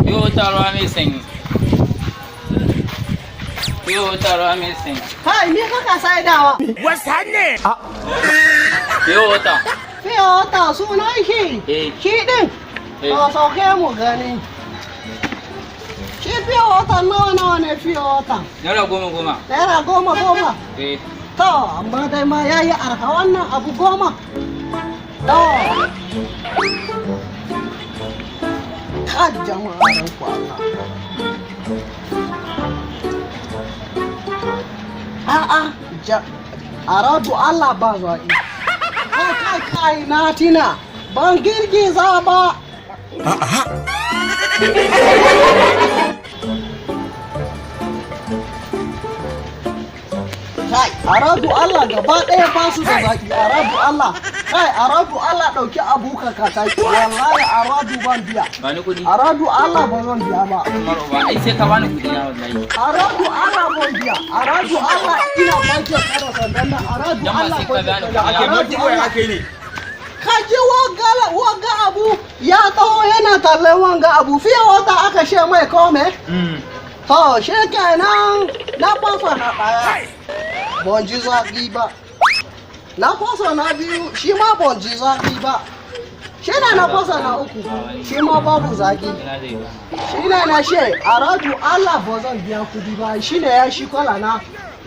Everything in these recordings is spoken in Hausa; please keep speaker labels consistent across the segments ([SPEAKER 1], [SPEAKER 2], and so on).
[SPEAKER 1] Yo taro mai sanyi. Yo taro mai sanyi.
[SPEAKER 2] Kai ni kaka saidawa.
[SPEAKER 3] Wasa ne?
[SPEAKER 1] Yo wata.
[SPEAKER 2] Fiye wata sunan shi. Shi din. To sauke mu gani. Shi fiye wata nawa ne fiye wata?
[SPEAKER 1] Naira goma.
[SPEAKER 2] Naira goma.
[SPEAKER 1] Eh.
[SPEAKER 2] To amma dai ma yayi arha wannan abu 10. To. Ka jama'a ran kwana. Aradu Allah ba zaki. Kai na tina ban girgiza ba. Kai aradu Allah gaba ɗaya ba su da zaki. Aradu Allah. Kai aradu Allah ɗauki abu ka kai. Wallahi aradu ban biya.
[SPEAKER 1] Bani kuɗi.
[SPEAKER 2] Aradu Allah ba zan biya ba.
[SPEAKER 1] Ba ai sai ka bani kuɗi na wallahi.
[SPEAKER 2] Aradu Allah ban biya. Aradu Allah ina banke kada sandan nan. Aradu Allah ban biya.
[SPEAKER 3] Ake wai ake ne.
[SPEAKER 2] Kaji wanga abu ya taho yana tallan wanga abu fiye wata aka she mai kome? To shi kenan na fasa na ɗaya. Ban ji zaƙi ba. Na fasa na biyu shi ma ban ji zaƙi ba. Shi na fasa na uku shi ma babu zaƙi. Shi na she aradu Allah ba zan biya kudi ba shi ne ya shi kwala na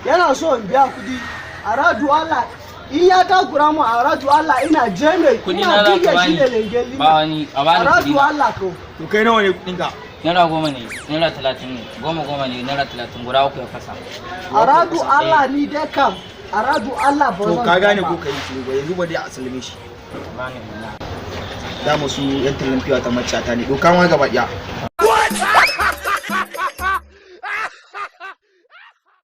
[SPEAKER 2] yana so in biya kudi. Aradu Allah in ya takura mu aradu Allah ina je mai
[SPEAKER 1] kudi na za ka bani ba wani a bani kudi
[SPEAKER 2] aradu Allah ko
[SPEAKER 3] To kai nawa ne kudinka?
[SPEAKER 1] Naira 10 ne, Naira 30 ne, 10 ne, Naira 30 guda uku ya fasa.
[SPEAKER 2] Aradu Allah ni dai kam, aradu Allah ba zan.
[SPEAKER 3] To ka gane ko kai shi ba yanzu ba dai a salme shi. Da mu su yan tallan fiwa ta macata ne. Doka ma gaba ɗaya.